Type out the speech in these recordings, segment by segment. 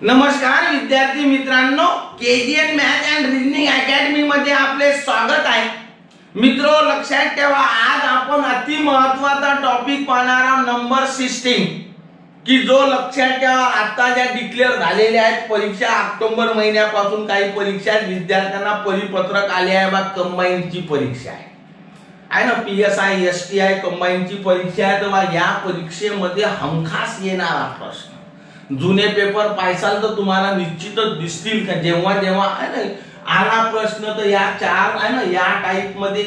नमस्कार विद्यार्थी मित्रांनो, KGN math and reasoning academy मध्ये आपले स्वागत आहे। मित्रो, लक्षात ठेवा, आज आपण अति महत्त्वाचा टॉपिक पाहणार आहोत, नंबर सिस्टीम, की जो लक्षात ठेवा आता ज्या डिक्लेअर झालेल्या आहेत परीक्षा, ऑक्टोबर महिन्यापासून काही परीक्षा विद्यार्थ्यांना परिपत्रक आले आहे बा, कंबाईनची परीक्षा आहे ना, पीएसआय एसटीआय कंबाईनची परीक्षा आहे। तर या परीक्षेमध्ये हमखास येणारा प्रश्न, जुने पेपर पाहिसाल तर तुम्हाला निश्चितच दिसतील का, जेव्हा जेव्हा आहे ना आला प्रश्न तर या चार आहे ना, या टाइप मध्ये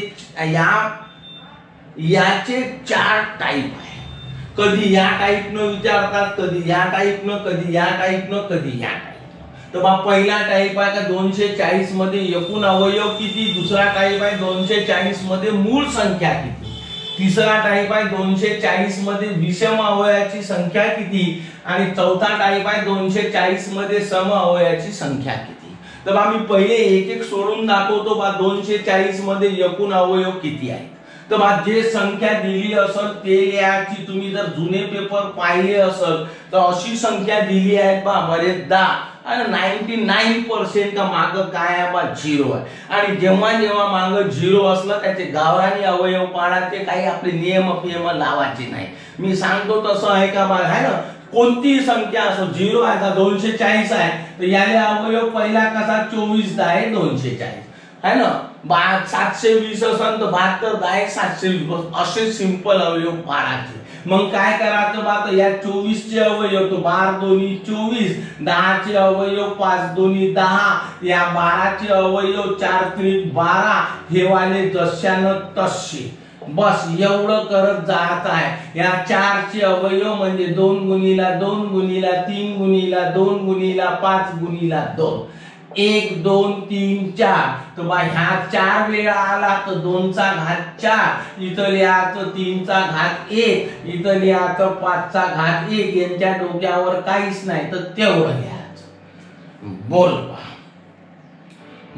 याचे चार टाइप आहे। कधी या टाइप न विचारतात, कधी या टाइप न, कधी या टाइप न, कधी या टाइप। तर पहिला टाइप आहे का 240 मध्ये एकूण अवयव किती, दुसरा टाइप आहे 240 मध्ये मूळ संख्या किती, तिसरा टाइप आहे 240 मध्ये विषम अवयवाची संख्या किती, आणि चौथा टाइप आहे 240 मध्ये सम अवयवाची संख्या किती। तर आम्ही पहिले एक एक सोडून दाखवतो बा, 240 मध्ये एकूण अवयव किती आहे। तर बा जे संख्या दिली असेल ते याची, तुम्ही जर जुने पेपर पाहिले असेल तर अशी संख्या दिली आहे बा, बरेचदा आणि 99% का माग काय आहे बा, 0 आहे। आणि जेव्हा जेव्हा माग 0 असलं त्याचे गावरानी अवयव पाडायचे, काही आपले नियम लावायचे नाही। मी सांगतो तसं आहे का बा, आहे ना, कोणती संख्या असो, 0 आहे का 240 आहे तर याले अवयव पहिला कसा 24 आहे 240 है ना, 720 असेल तर 72 आहे 720, असे सिंपल अवयव पाडायचे। मग काय करायचं बा, तर या 24 चे अवयव तो 12 दोन्ही 24, 10 चे अवयव 5 दोन्ही 10, या 12 चे अवयव 4 त्रिक 12, हे वाले जशानं तसे, बस एवढं करत जात आहे। या 4 चे अवयव म्हणजे 2 गुणिला 2 गुणिला 3 गुणिला 2 गुणिला 5 गुणिला 2, 1 2 3 4। तर बा ह्या 4 वेळा आला तर 2 चा घात 4, इथं लिहायचं 3 चा घात 1, इथं लिहायचं 5 चा घात 1, यांच्या डोक्यावर काहीच नाही तर तेवढं लिहायचं। बोल बा,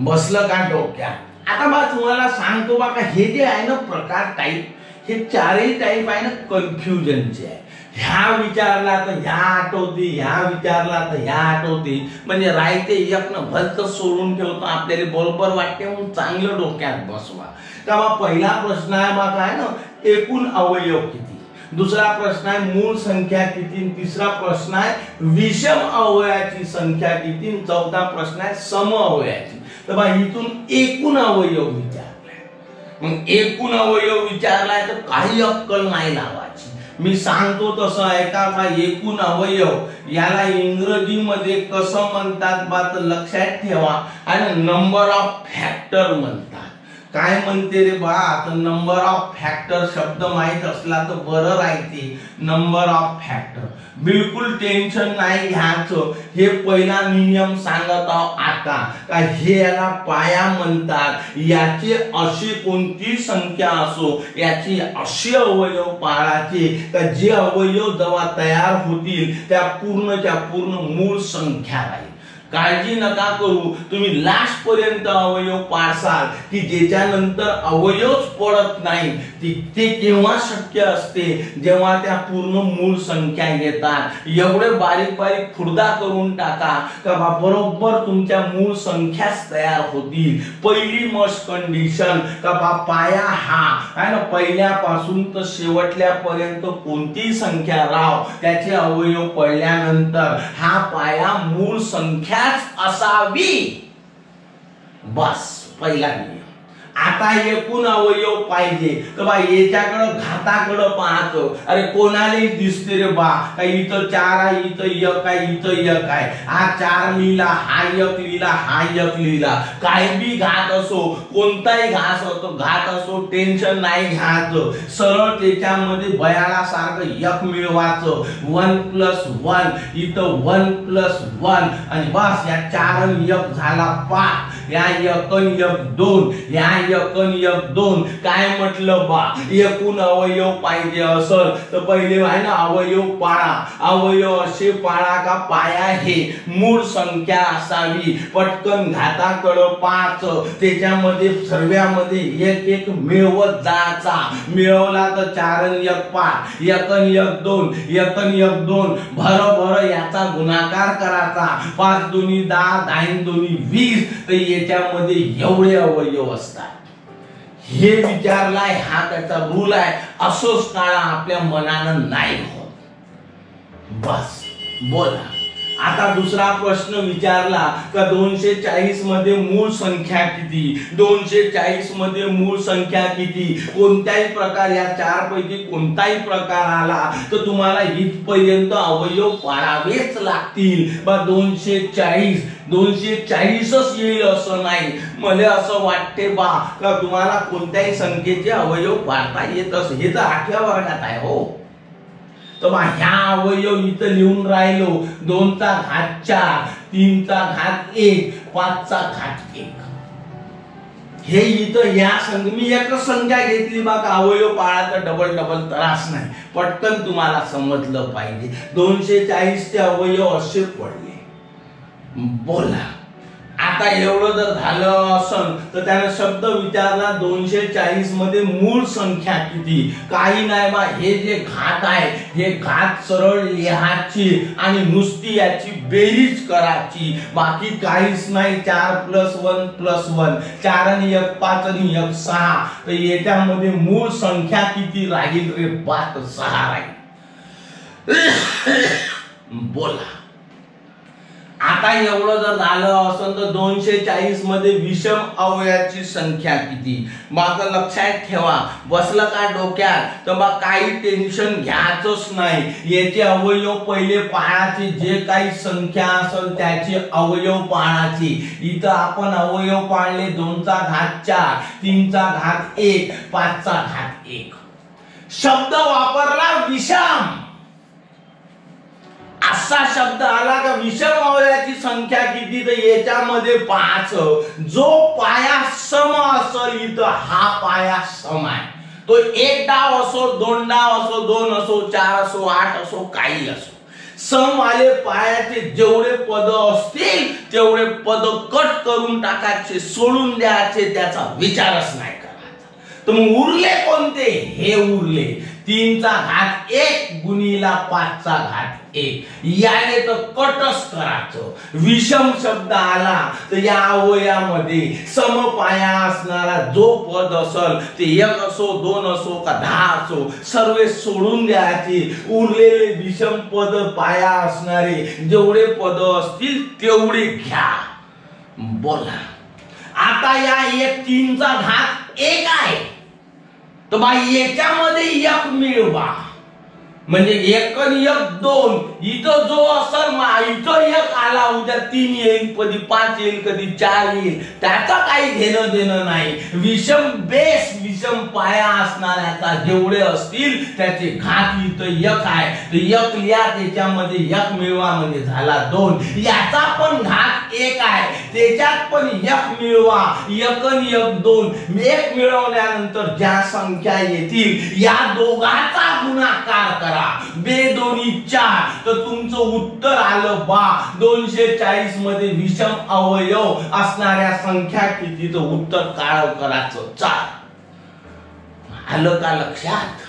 बसलं का डोक्यात? आता बा तुम्हाला सांगतो बा का, हे जे आहे ना प्रकार टाइप, हे चारही टाइप आहे ना कन्फ्युजनचे आहे। ह्या विचारला तर ह्या आठवते, ह्या विचारला तर ह्या आठवते, म्हणजे राहते एक न भलत सोडून ठेवतो, आपल्याला बरोबर वाटते म्हणून चांगलं डोक्यात बसवा। तेव्हा पहिला प्रश्न आहे बा काय ना, एकूण अवयव किती, दुसरा प्रश्न आहे मूळ संख्या किती, तिसरा प्रश्न आहे विषम अवयवाची संख्या किती, चौथा प्रश्न आहे सम अवयवाची। तर बा इथून एकूण अवयव विचारलाय, मग एकूण अवयव विचारलाय तर काही अक्कल नाही लावायची। मी सांगतो तसं आहे का बा, एकूण अवयव याला इंग्रजीमध्ये कसं म्हणतात बा, तर लक्षात ठेवा, आणि नंबर ऑफ फॅक्टर म्हणतात। काय म्हणते रे बा, तर नंबर ऑफ फॅक्टर शब्द माहित असला तर बरं राहते। नंबर ऑफ फॅक्टर बिलकुल टेन्शन नाही घ्यायचं, हे पहिला नियम सांगत आहो आता का, हे याला पाया म्हणतात। याचे अशी कोणती संख्या असो, याची असे अवयव पाळायचे का जे अवयव जेव्हा तयार होतील त्या पूर्णच्या पूर्ण मूळ संख्या राहील। काळजी नका करू, तुम्ही लास्ट पर्यंत अवयव पाळसाल की ज्याच्यानंतर अवयवच पडत नाही, ते केव्हा शक्य असते, जेव्हा त्या पूर्ण मूळ संख्या येतात। एवढे बारीक बारीक खुर्दा करून टाका का बा, बरोबर तुमच्या मूळ संख्याच तयार होतील। पहिली मस्ट कंडिशन का बा, पाया हा आहे ना, पहिल्यापासून तर शेवटल्यापर्यंत कोणती संख्या राव, त्याचे अवयव पडल्यानंतर हा पाया मूळ संख्या असावी, बस पहिला नियम। आता एकूण अवयव पाहिजे तर बा याच्याकडे घाताकडे पाहतो, अरे कोणालाही दिसते रे बा, काही इथं 4 आहे, इथं 1 आहे, इथं 1 आहे, हा 4 लिहिला, हा 1 लिहिला, हा 1 लिहिला, काय बी घात असो, कोणताही घात असो, टेन्शन नाही घ्यायचं, सरळ त्याच्यामध्ये बयाला सारखं 1 मिळवायचं, 1 + 1, इथं 1 + 1, आणि बस या 4 आणि 1 झाला 5। या एकन एक दोन, या एकन एक दोन. काय म्हटलं बा, एकूण अवयव पाहिजे असल तर पहिले आहे ना अवयव पाळा. अवयव असे पाळा का पाया हे मूळ संख्या असावी, पटकन घाताकडं 5, त्याच्यामध्ये सर्व्यामध्ये एक एक मिळवत जायचा. मिळवला तर 4 आणि 1 5, एकन एक दोन, एकन एक दोन. भर याचा गुणाकार करायचा. 5 दुनी 10, 10 दुनी 20. तर याच्यामध्ये एवढे अवयव असतात. हे विचारलाय, हा त्याचा रूल आहे. असोच काळा आपल्या मनानं नाही होत. बस बोला. आता दुसरा प्रश्न विचारला का 240 मध्ये मूळ संख्या किती? 240 मध्ये मूळ संख्या किती? कोणत्याही प्रकार या 4 पैकी कोणताही प्रकार आला तर तुम्हाला इथपर्यंत अवयव पाळावेच लागतील. बा 240च येईल असं नाही. मला असं वाटते बा का तुम्हाला कोणत्याही संख्येचे अवयव पाळता येत असं. हे तर 8व्या वर्गात आहे हो. तर ह्या अवयव इथं लिहून राहिलो. 2 चा घात 4, 3 चा घात 1, 5 चा घात 1. हे इथं या मी एकच संख्या घेतली बा का अवयव पाळा तर डबल त्रास नाही. पटकन तुम्हाला समजलं पाहिजे. 240 चे अवयव असे पडले. बोला. आता एवढं जर झालं असन तर त्याने शब्द विचारला 240 मध्ये मूळ संख्या किती? काही नाही बा, हे जे घात आहे हे घात सरळ लिहायची आणि नुसती याची बेरीज करायची, बाकी काहीच नाही. 4 + 1 + 1, 4 आणि 1 5 आणि 1 6. तर याच्यामध्ये मूळ संख्या किती राहील रे? 6 राहील. बोला. आता एवढं जर झालं असेल तर 240 मध्ये विषम अवयवाची संख्या किती? मग लक्षात ठेवा. बसलं का डोक्यात तर मग काही टेन्शन घ्यायचंच नाही. याचे अवयव पहिले पाळायचे. जे काही संख्या असेल त्याचे अवयव पाळायचे. इथं आपण अवयव पाळले 2 चा घात 4, 3 चा घात 1, 5 चा घात 1. शब्द वापरला विषम. असा शब्द आला का विषम अवयवाची संख्या किती? तर याच्यामध्ये 5. जो पाया सम असेल इथं हा पाया सम आहे. तो 1 डाव असो, 2 डाव असो, 2 असो, 4 असो, 8 असो, काही असो. सम आले पायाचे जेवढे पद असतील तेवढे पद कट करून टाकायचे, सोडून द्यायचे. त्याचा विचारच नाही करायचा. तर मग उरले कोणते? हे उरले 3 चा घात 1 गुणीला 5 चा घात 1. याने तर कटच करायचं. विषम शब्द आला तर या अवयवामध्ये समपाया असणारा जो पद असेल ते 1 असो, 2 असो का 10 असो, सर्व सोडून द्यायचे. उरलेले विषम पद पाया असणारे जेवढे पद असतील तेवढे घ्या. बोला. आता या 3 चा घात 1 आहे तर बाई याच्यामध्ये 1 मिळवा. म्हणजे 1 आणि 1 2. इथं जो असेल इथं 1 आला, उद्या 3 येईल, कधी 5 येईल, कधी 4 येईल, त्याचा काही घेणं देणं नाही. विषम बेस, विषम पाया असणाऱ्याचा जेवढे असतील त्याचे घात इथं 1 आहे. तर 1 लिहा, त्याच्यामध्ये 1 मिळवा म्हणजे झाला 2. याचा पण घात 1 आहे, त्याच्यात पण 1 मिळवा. 1 आणि 1 2. 1 मिळवल्यानंतर ज्या संख्या येतील या दोघांचा गुणाकार करा. 2 दोन्ही 4. तर तुमचं उत्तर आलं बा 240 मध्ये विषम अवयव असणाऱ्या संख्या किती? तर उत्तर काळ करायचं 4. आलं का लक्षात?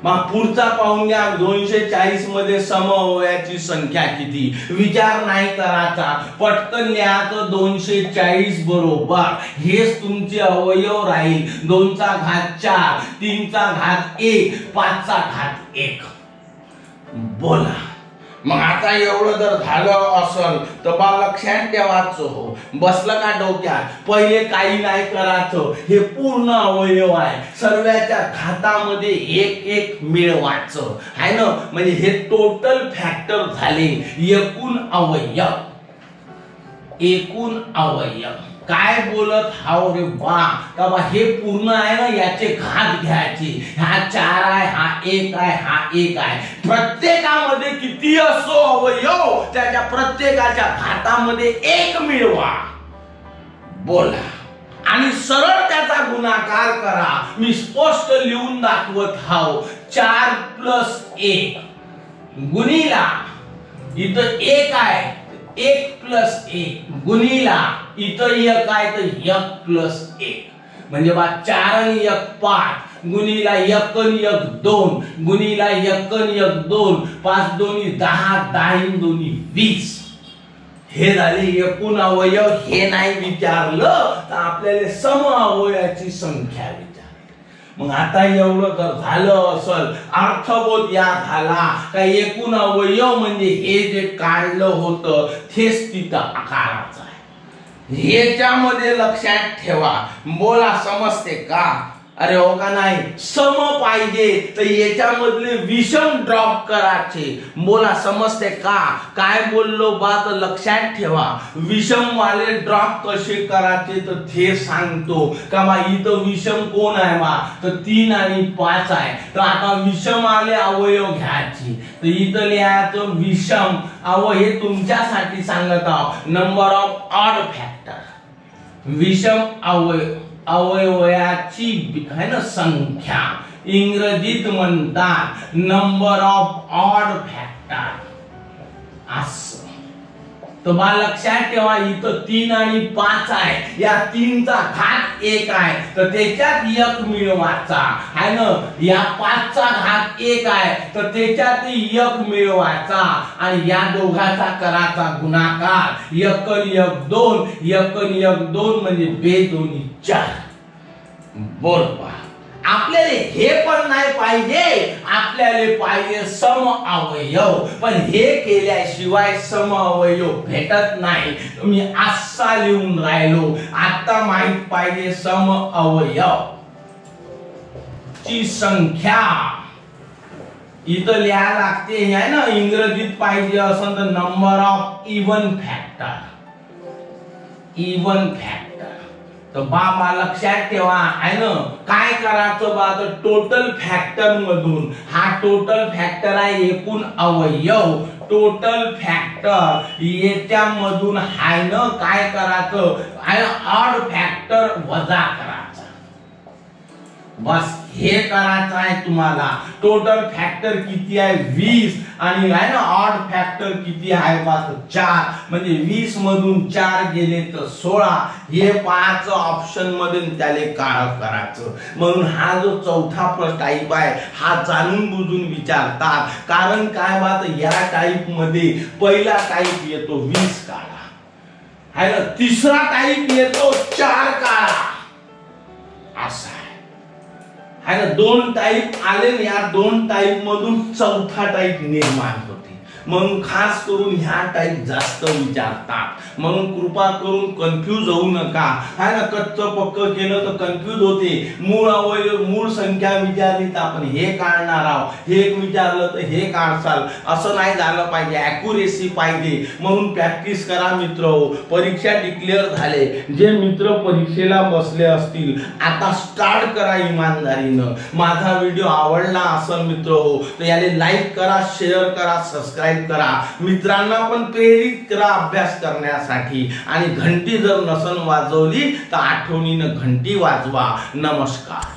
मग पुढचा पाहून घ्या. 240 मध्ये समअवयवाची संख्या किती? विचार नाही करायचा, पटकन लिहायचं. 240 बरोबर हेच तुमचे अवयव राहील. 2 चा घात 4, 3 चा घात 1, 5 चा घात 1. बोला. मग आता एवढं जर झालं असल तर बा लक्षात ठेवायचं हो. बसलं का डोक्यात? पहिले काही नाही करायचं. हे पूर्ण अवयव आहे. सर्वांच्या घातामध्ये 1 1 मिळवायचं आहे ना. म्हणजे हे टोटल फॅक्टर झाले. एकूण अवयव. एकूण अवयव काय बोलत हाव रे बा? का बा हे पूर्ण आहे ना, याचे घात घ्यायचे. हा 4 आहे, हा 1 आहे, हा 1 आहे. प्रत्येकामध्ये किती असो अवयव त्याच्या प्रत्येकाच्या घातामध्ये 1 मिळवा. बोला आणि सरळ त्याचा गुणाकार करा। मी स्पष्ट लिहून दाखवत हाव। 4 + 1 गुणिला इथं 1 आहे, 1 + 1 गुणिला इथं 1 आहे तर 1 + 1 म्हणजे 4 आणि 1 5 गुणिला 1 आणि 1 2 गुणिला 1 आणि 1 2 5 दोन्ही 10 10 दोन्ही 20 हे झाले एकूण अवयव। हे नाही विचारलं तर आपल्याला सम अवयवाची संख्या विचारली। मग आता एवढं जर झालं असल अर्थबोध या झाला का एकूण अवयव म्हणजे हे जे काढलं होतं तेच तिथं आकाराचं आहे। याच्यामध्ये लक्षात ठेवा, बोला समजते का? अरे हो का नाही? सम पाहिजे तर याच्यामधले विषम ड्रॉप करायचे। बोला समजते का? काय बोललो बा तर लक्षात ठेवा, विषम वाले ड्रॉप कसे करायचे तर ते सांगतो का बा इथं विषम कोण आहे बा तर 3 आणि 5 आहे। तर आता विषम आले अवयव घ्यायचे तर इथं लिहायचं विषम अवयव। हे तुमच्यासाठी सांगत आहोत, नंबर ऑफ ऑड फॅक्टर। विषम अवयव अवयवाची है ना संख्या इंग्रजीत म्हणतात नंबर ऑफ ऑड फॅक्टर असं। तर बा लक्षात ठेवा इथं 3 आणि 5 आहे, या 3 चा घात 1 आहे तर त्याच्यात 1 मिळवायचा है ना। या 5 चा घात 1 आहे तर त्याच्यात 1 मिळवायचा आणि या दोघाचा करायचा गुणाकार 1 आणि 1 2 1 आणि 1 2 म्हणजे 2 दोन्ही 4। बोल पा आपल्याला हे पण नाही पाहिजे, आपल्याला पाहिजे सम अवयव। पण हे केल्याशिवाय सम अवयव भेटत नाही। मी असा लिहून राहिलो, आता माहित पाहिजे सम अवयव ची संख्या इथं लिहायला लागते आहे ना। इंग्रजीत पाहिजे असं तर number of even factor, even factor. तर बाबा लक्षात ठेवा आहे ना, काय करायचं बा तर टोटल फॅक्टर मधून, हा टोटल फॅक्टर आहे एकूण अवयव, टोटल फॅक्टर याच्या मधून आहे ना काय करायचं ऑड फॅक्टर वजा करायचा। बस हे करायचं आहे तुम्हाला। टोटल फॅक्टर किती आहे 20 आणि आहे ना ऑड फॅक्टर किती आहे बा 4 म्हणजे 20 मधून 4 गेले तर 16। हे 5 ऑप्शन मध्ये त्याले काळ करायचं। म्हणून हा जो चौथा प्रश्न टाइप आहे हा जाणून बुजून विचारतात, कारण काय बा तर या टाइप मध्ये पहिला टाइप येतो 20 काढा है ना, तिसरा टाइप येतो 4 काढा असा है ना। 2 टाइप आले, या 2 टाइप मधून चौथा टाइप निर्माण होते। म्हणून खास करून ह्या टाइप जास्त विचारतात। म्हणून कृपा करून कन्फ्यूज होऊ नका है ना। कच्च पक्क केलं तर कन्फ्यूज होते। मूळ अवयव मूळ संख्या विचारली तर आपण हे काढणार आहोत, हे एक विचारलं तर हे काढसाल, असं नाही झालं पाहिजे। ॲक्युरेसी पाहिजे, म्हणून प्रॅक्टिस करा मित्र। परीक्षा डिक्लेअर झाले, जे मित्र परीक्षेला बसले असतील आता स्टार्ट करा इमानदारीनं। माझा व्हिडिओ आवडला असेल मित्र तर याला लाईक करा, शेअर करा, सबस्क्राइब करा। मित्रांना पण प्रेरित करा अभ्यास करण्यासाठी आणि घंटी जर नसन वाजवली तर आठवणीनं घंटी वाजवा। नमस्कार।